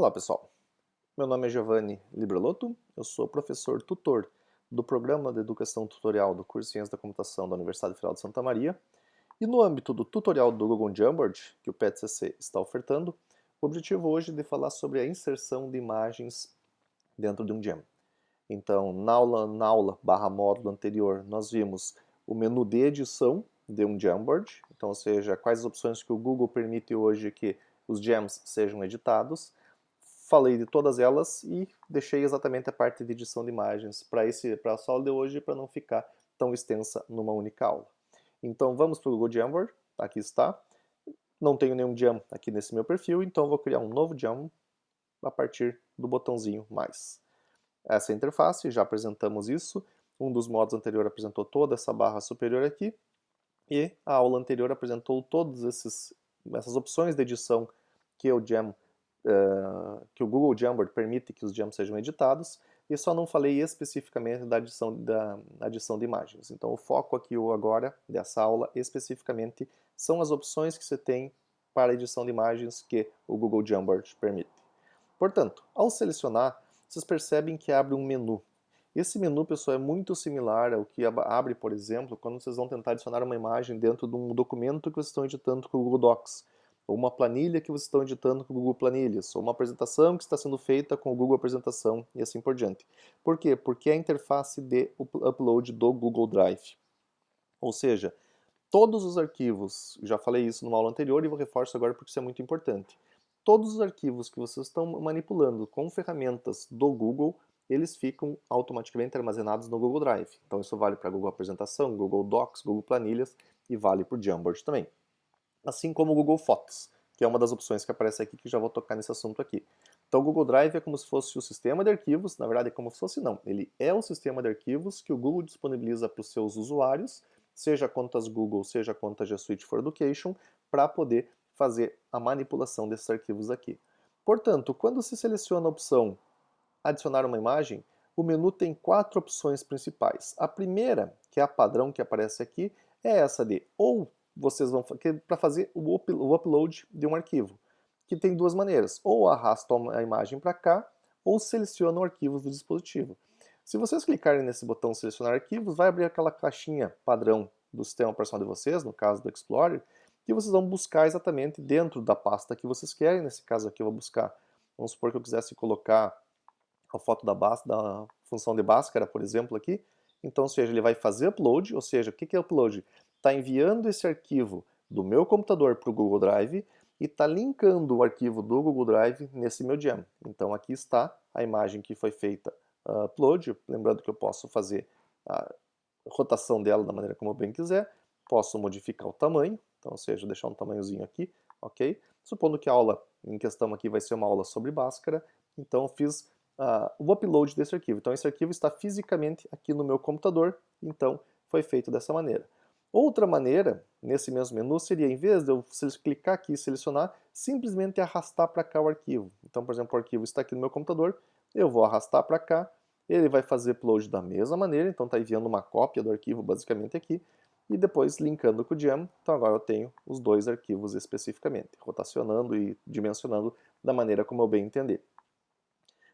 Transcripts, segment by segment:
Olá pessoal, meu nome é Giovanni Librelotto, eu sou professor tutor do Programa de Educação Tutorial do curso de Ciência da Computação da Universidade Federal de Santa Maria e no âmbito do tutorial do Google Jamboard, que o PETCC está ofertando, o objetivo hoje é de falar sobre a inserção de imagens dentro de um Jam. Então, na aula barra módulo anterior, nós vimos o menu de edição de um Jamboard, então, ou seja, quais as opções que o Google permite hoje que os Jams sejam editados. Falei de todas elas e deixei exatamente a parte de edição de imagens para a aula de hoje para não ficar tão extensa numa única aula. Então vamos para o Google Jamboard, aqui está. Não tenho nenhum Jam aqui nesse meu perfil, então vou criar um novo Jam a partir do botãozinho mais. Essa é a interface, já apresentamos isso. Um dos modos anterior apresentou toda essa barra superior aqui e a aula anterior apresentou todas essas opções de edição que o Jam que o Google Jamboard permite que os Jams sejam editados, e só não falei especificamente da adição de imagens. Então o foco aqui agora dessa aula especificamente são as opções que você tem para edição de imagens que o Google Jamboard permite. Portanto, ao selecionar, vocês percebem que abre um menu. Esse menu, pessoal, é muito similar ao que abre, por exemplo, quando vocês vão tentar adicionar uma imagem dentro de um documento que vocês estão editando com o Google Docs, ou uma planilha que vocês estão editando com o Google Planilhas, ou uma apresentação que está sendo feita com o Google Apresentação e assim por diante. Por quê? Porque é a interface de upload do Google Drive. Ou seja, todos os arquivos, já falei isso numa aula anterior e vou reforçar agora porque isso é muito importante. Todos os arquivos que vocês estão manipulando com ferramentas do Google, eles ficam automaticamente armazenados no Google Drive. Então isso vale para Google Apresentação, Google Docs, Google Planilhas e vale para o Jamboard também. Assim como o Google Fotos, que é uma das opções que aparece aqui, que já vou tocar nesse assunto aqui. Então o Google Drive é como se fosse o sistema de arquivos, na verdade é como se fosse não, ele é o sistema de arquivos que o Google disponibiliza para os seus usuários, seja contas Google, seja conta G Suite for Education, para poder fazer a manipulação desses arquivos aqui. Portanto, quando se seleciona a opção adicionar uma imagem, o menu tem 4 opções principais. A primeira, que é a padrão que aparece aqui, é essa de ou vocês vão para fazer o upload de um arquivo, que tem duas maneiras, ou arrastam a imagem para cá, ou selecionam arquivos do dispositivo. Se vocês clicarem nesse botão selecionar arquivos, vai abrir aquela caixinha padrão do sistema operacional de vocês, no caso do Explorer, que vocês vão buscar exatamente dentro da pasta que vocês querem. Nesse caso aqui eu vou buscar, vamos supor que eu quisesse colocar a foto da função de Bhaskara, por exemplo, aqui. Então, ou seja, ele vai fazer upload, ou seja, o que é upload? Está enviando esse arquivo do meu computador para o Google Drive e está linkando o arquivo do Google Drive nesse meu Jam. Então aqui está a imagem que foi feita upload, lembrando que eu posso fazer a rotação dela da maneira como eu bem quiser, posso modificar o tamanho, então, ou seja, deixar um tamanhozinho aqui, ok? Supondo que a aula em questão aqui vai ser uma aula sobre Bhaskara, então eu fiz o upload desse arquivo. Então esse arquivo está fisicamente aqui no meu computador, então foi feito dessa maneira. Outra maneira, nesse mesmo menu, seria, em vez de eu clicar aqui e selecionar, simplesmente arrastar para cá o arquivo. Então, por exemplo, o arquivo está aqui no meu computador, eu vou arrastar para cá, ele vai fazer upload da mesma maneira, então está enviando uma cópia do arquivo basicamente aqui, e depois linkando com o Jam, então agora eu tenho os dois arquivos especificamente, rotacionando e dimensionando da maneira como eu bem entender.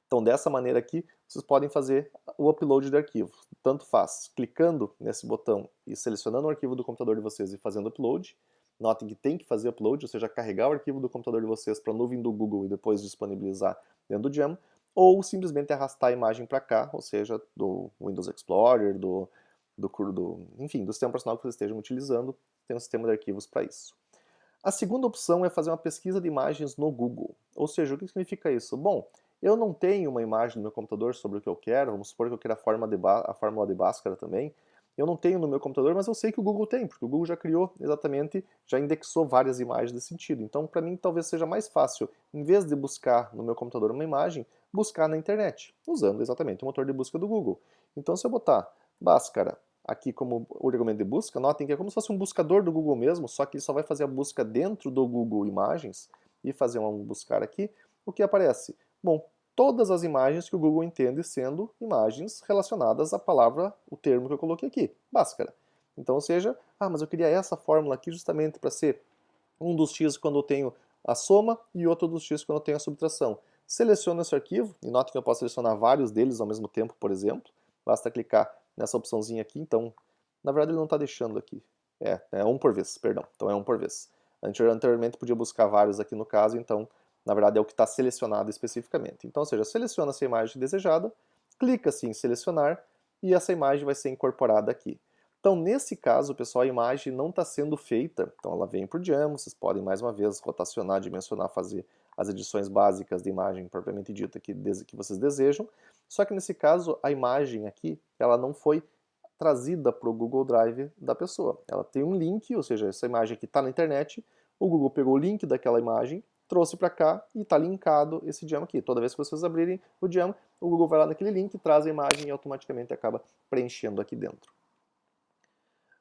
Então, dessa maneira aqui, vocês podem fazer o upload de arquivo. Tanto faz clicando nesse botão e selecionando o arquivo do computador de vocês e fazendo upload. Notem que tem que fazer upload, ou seja, carregar o arquivo do computador de vocês para a nuvem do Google e depois disponibilizar dentro do Jam. Ou simplesmente arrastar a imagem para cá, ou seja, do Windows Explorer, enfim, do sistema operacional que vocês estejam utilizando. Tem um sistema de arquivos para isso. A segunda opção é fazer uma pesquisa de imagens no Google. Ou seja, o que significa isso? Bom, eu não tenho uma imagem no meu computador sobre o que eu quero, vamos supor que eu queira a fórmula de Bhaskara também. Eu não tenho no meu computador, mas eu sei que o Google tem, porque o Google já criou exatamente, já indexou várias imagens desse sentido. Então, para mim, talvez seja mais fácil, em vez de buscar no meu computador uma imagem, buscar na internet, usando exatamente o motor de busca do Google. Então, se eu botar Bhaskara aqui como o argumento de busca, notem que é como se fosse um buscador do Google mesmo, só que ele só vai fazer a busca dentro do Google Imagens e fazer um buscar aqui. O que aparece? Bom, todas as imagens que o Google entende sendo imagens relacionadas à palavra, o termo que eu coloquei aqui, Bhaskara. Então, ou seja, mas eu queria essa fórmula aqui justamente para ser um dos x quando eu tenho a soma e outro dos x quando eu tenho a subtração. seleciono esse arquivo, e note que eu posso selecionar vários deles ao mesmo tempo, por exemplo. Basta clicar nessa opçãozinha aqui, então, na verdade ele não está deixando aqui. É um por vez, perdão, então é um por vez. Anteriormente podia buscar vários aqui no caso, então, na verdade é o que está selecionado especificamente. Então, ou seja, seleciona essa imagem desejada, clica-se em selecionar, e essa imagem vai ser incorporada aqui. Então, nesse caso, pessoal, a imagem não está sendo feita, então ela vem por Jam, vocês podem mais uma vez rotacionar, dimensionar, fazer as edições básicas de imagem propriamente dita que vocês desejam, só que nesse caso a imagem aqui, ela não foi trazida para o Google Drive da pessoa. Ela tem um link, ou seja, essa imagem aqui está na internet, o Google pegou o link daquela imagem, trouxe para cá e está linkado esse Jam aqui. Toda vez que vocês abrirem o Jam, o Google vai lá naquele link, traz a imagem e automaticamente acaba preenchendo aqui dentro.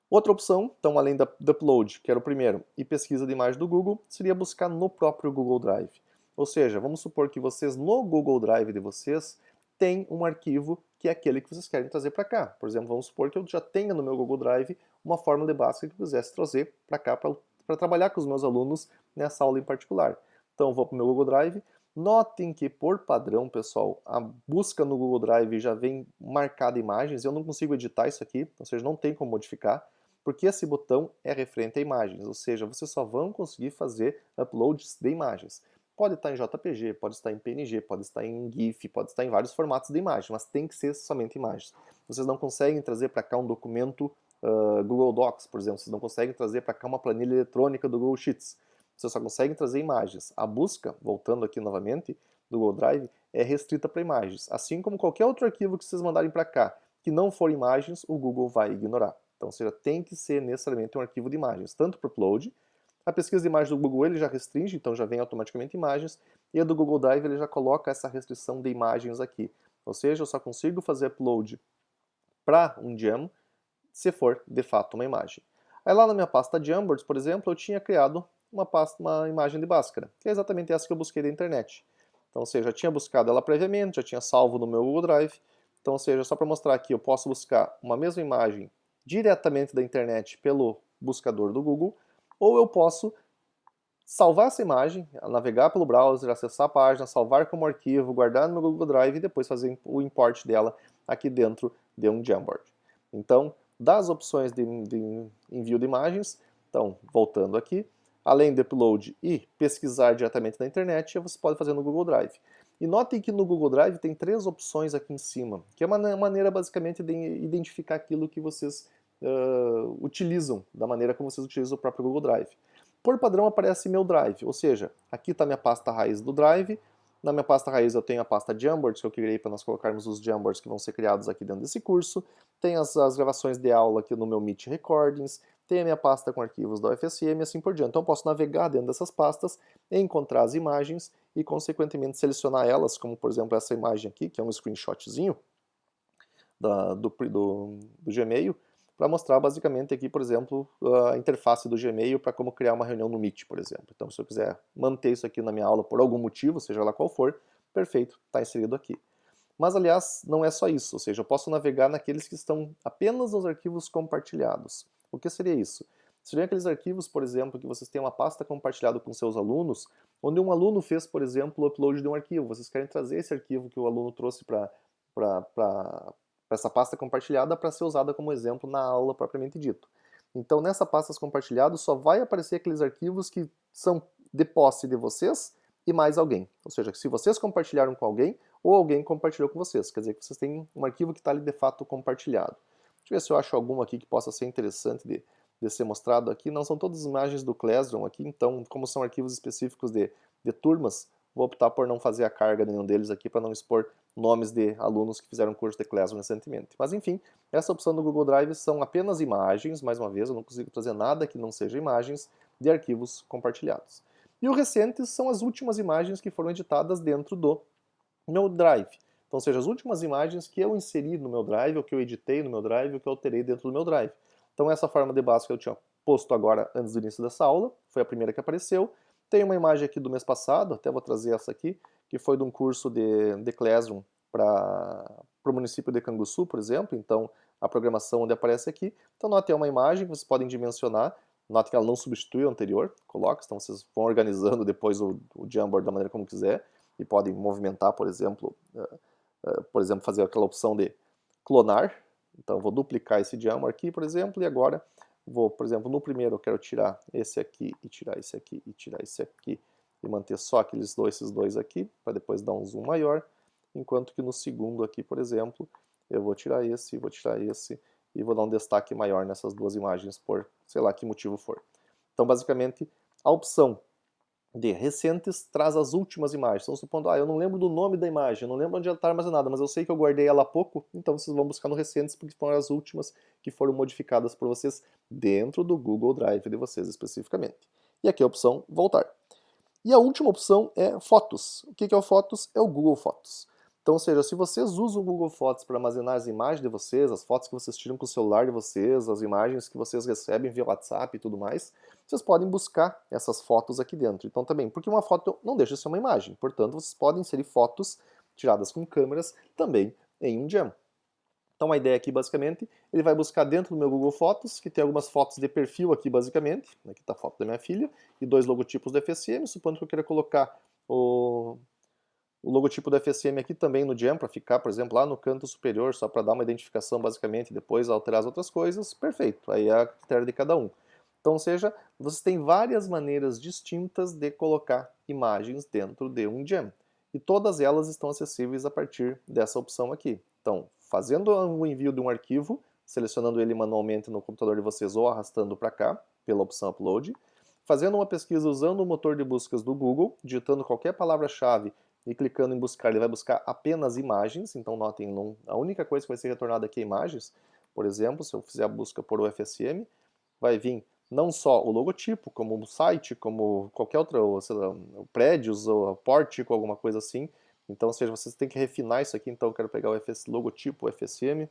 Outra opção, então além da upload, que era o primeiro, e pesquisa de imagem do Google, seria buscar no próprio Google Drive. Ou seja, vamos supor que vocês no Google Drive de vocês têm um arquivo que é aquele que vocês querem trazer para cá. Por exemplo, vamos supor que eu já tenha no meu Google Drive uma fórmula de Bhaskara que eu quisesse trazer para cá para trabalhar com os meus alunos nessa aula em particular. Então eu vou para o meu Google Drive. Notem que por padrão, pessoal, a busca no Google Drive já vem marcada imagens. Eu não consigo editar isso aqui, ou seja, não tem como modificar, porque esse botão é referente a imagens, ou seja, vocês só vão conseguir fazer uploads de imagens. Pode estar em JPG, pode estar em PNG, pode estar em GIF, pode estar em vários formatos de imagem, mas tem que ser somente imagens. Vocês não conseguem trazer para cá um documento Google Docs, por exemplo, vocês não conseguem trazer para cá uma planilha eletrônica do Google Sheets. Vocês só conseguem trazer imagens. A busca, voltando aqui novamente, do Google Drive, é restrita para imagens. Assim como qualquer outro arquivo que vocês mandarem para cá, que não for imagens, o Google vai ignorar. Então, ou seja, tem que ser necessariamente um arquivo de imagens, tanto para o upload. A pesquisa de imagens do Google ele já restringe, então já vem automaticamente imagens, e a do Google Drive ele já coloca essa restrição de imagens aqui. Ou seja, eu só consigo fazer upload para um Jam se for, de fato, uma imagem. Aí lá na minha pasta Jamboards, por exemplo, eu tinha criado uma imagem de Bhaskara, que é exatamente essa que eu busquei da internet. Então, ou seja, eu já tinha buscado ela previamente, já tinha salvo no meu Google Drive. Então, ou seja, só para mostrar aqui, eu posso buscar uma mesma imagem diretamente da internet pelo buscador do Google, ou eu posso salvar essa imagem, navegar pelo browser, acessar a página, salvar como arquivo, guardar no meu Google Drive e depois fazer o import dela aqui dentro de um Jamboard. Então, das opções de envio de imagens, então, voltando aqui, além de upload e pesquisar diretamente na internet, você pode fazer no Google Drive. E notem que no Google Drive tem 3 opções aqui em cima, que é uma maneira basicamente de identificar aquilo que vocês utilizam, da maneira como vocês utilizam o próprio Google Drive. Por padrão aparece meu Drive, ou seja, aqui está minha pasta raiz do Drive. Na minha pasta raiz eu tenho a pasta Jamboards, que eu criei para nós colocarmos os Jamboards que vão ser criados aqui dentro desse curso. Tem as gravações de aula aqui no meu Meet Recordings. Tem a minha pasta com arquivos da UFSM e assim por diante. Então eu posso navegar dentro dessas pastas, encontrar as imagens e consequentemente selecionar elas, como por exemplo essa imagem aqui, que é um screenshotzinho do Gmail, para mostrar basicamente aqui, por exemplo, a interface do Gmail para como criar uma reunião no Meet, por exemplo. Então, se eu quiser manter isso aqui na minha aula por algum motivo, seja lá qual for, perfeito, está inserido aqui. Mas, aliás, não é só isso, ou seja, eu posso navegar naqueles que estão apenas nos arquivos compartilhados. O que seria isso? Seriam aqueles arquivos, por exemplo, que vocês têm uma pasta compartilhada com seus alunos, onde um aluno fez, por exemplo, o upload de um arquivo. Vocês querem trazer esse arquivo que o aluno trouxe para essa pasta compartilhada para ser usada como exemplo na aula propriamente dito. Então, nessa pasta compartilhada só vai aparecer aqueles arquivos que são de posse de vocês e mais alguém. Ou seja, se vocês compartilharam com alguém ou alguém compartilhou com vocês. Quer dizer que vocês têm um arquivo que está ali de fato compartilhado. Deixa eu ver se eu acho algum aqui que possa ser interessante de ser mostrado aqui. Não são todas imagens do Classroom aqui, então, como são arquivos específicos de turmas, vou optar por não fazer a carga de nenhum deles aqui para não expor nomes de alunos que fizeram curso de Classroom recentemente. Mas enfim, essa opção do Google Drive são apenas imagens, mais uma vez, eu não consigo trazer nada que não seja imagens de arquivos compartilhados. E o recentes são as últimas imagens que foram editadas dentro do meu Drive. Então, ou seja, as últimas imagens que eu inseri no meu Drive, ou que eu editei no meu Drive, ou que eu alterei dentro do meu Drive. Então, essa forma de Bhaskara eu tinha posto agora antes do início dessa aula, foi a primeira que apareceu. Tem uma imagem aqui do mês passado, até vou trazer essa aqui, que foi de um curso de Classroom para o município de Canguçu, por exemplo. Então, a programação onde aparece aqui. Então, note, é uma imagem que vocês podem dimensionar. Note que ela não substitui a anterior, coloca, então vocês vão organizando depois o Jamboard da maneira como quiser. e podem movimentar, por exemplo, fazer aquela opção de clonar. Então, eu vou duplicar esse Jammer aqui, por exemplo, e agora vou, por exemplo, no primeiro eu quero tirar esse aqui, e tirar esse aqui, e tirar esse aqui, e manter só esses dois aqui, para depois dar um zoom maior, enquanto que no segundo aqui, por exemplo, eu vou tirar esse, e vou dar um destaque maior nessas duas imagens, por sei lá que motivo for. Então, basicamente, a opção de recentes traz as últimas imagens. Então, supondo, eu não lembro do nome da imagem, eu não lembro onde ela está armazenada, mas eu sei que eu guardei ela há pouco, então vocês vão buscar no recentes, porque foram as últimas que foram modificadas por vocês dentro do Google Drive de vocês especificamente. E aqui a opção voltar. E a última opção é Fotos. O que é o Fotos? É o Google Fotos. Então, ou seja, se vocês usam o Google Fotos para armazenar as imagens de vocês, as fotos que vocês tiram com o celular de vocês, as imagens que vocês recebem via WhatsApp e tudo mais, vocês podem buscar essas fotos aqui dentro. Então também, porque uma foto não deixa de ser uma imagem, portanto vocês podem inserir fotos tiradas com câmeras também em um Jam. Então a ideia aqui, basicamente, ele vai buscar dentro do meu Google Fotos, que tem algumas fotos de perfil aqui, basicamente. Aqui está a foto da minha filha, e 2 logotipos do FSM, supondo que eu queira colocar o logotipo do FSM aqui também no Jam, para ficar, por exemplo, lá no canto superior, só para dar uma identificação, basicamente, e depois alterar as outras coisas, perfeito. Aí é a critério de cada um. Então, ou seja, você tem várias maneiras distintas de colocar imagens dentro de um Jam. E todas elas estão acessíveis a partir dessa opção aqui. Então, fazendo o envio de um arquivo, selecionando ele manualmente no computador de vocês ou arrastando para cá, pela opção Upload, fazendo uma pesquisa usando o motor de buscas do Google, digitando qualquer palavra-chave e clicando em buscar, ele vai buscar apenas imagens. Então, notem, a única coisa que vai ser retornada aqui é imagens. Por exemplo, se eu fizer a busca por UFSM, vai vir não só o logotipo, como o site, como qualquer outro, sei lá, prédios ou pórtico, alguma coisa assim. Então, ou seja, vocês têm que refinar isso aqui. Então, eu quero pegar o logotipo UFSM,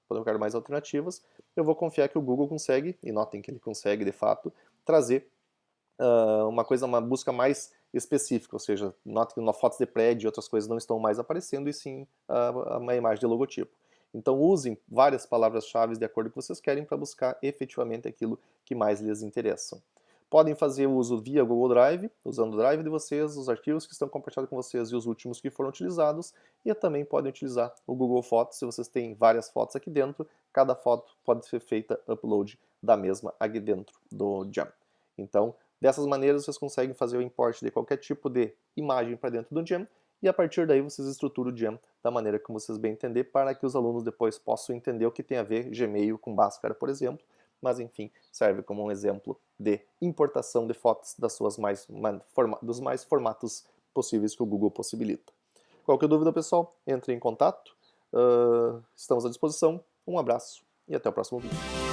quando eu quero mais alternativas, eu vou confiar que o Google consegue, e notem que ele consegue de fato, trazer uma busca mais específica, ou seja, notem que fotos de prédio e outras coisas não estão mais aparecendo, e sim uma imagem de logotipo. Então usem várias palavras-chave de acordo com o que vocês querem para buscar efetivamente aquilo que mais lhes interessa. Podem fazer uso via Google Drive, usando o Drive de vocês, os arquivos que estão compartilhados com vocês e os últimos que foram utilizados, e também podem utilizar o Google Fotos, se vocês têm várias fotos aqui dentro, cada foto pode ser feita upload da mesma aqui dentro do Jam. Então, dessas maneiras vocês conseguem fazer o import de qualquer tipo de imagem para dentro do Jam, e a partir daí vocês estruturam o Jam da maneira como vocês bem entender, para que os alunos depois possam entender o que tem a ver Gmail com Bhaskara, por exemplo, mas enfim, serve como um exemplo de importação de fotos dos mais formatos possíveis que o Google possibilita. Qualquer dúvida, pessoal, entre em contato, estamos à disposição. Um abraço e até o próximo vídeo.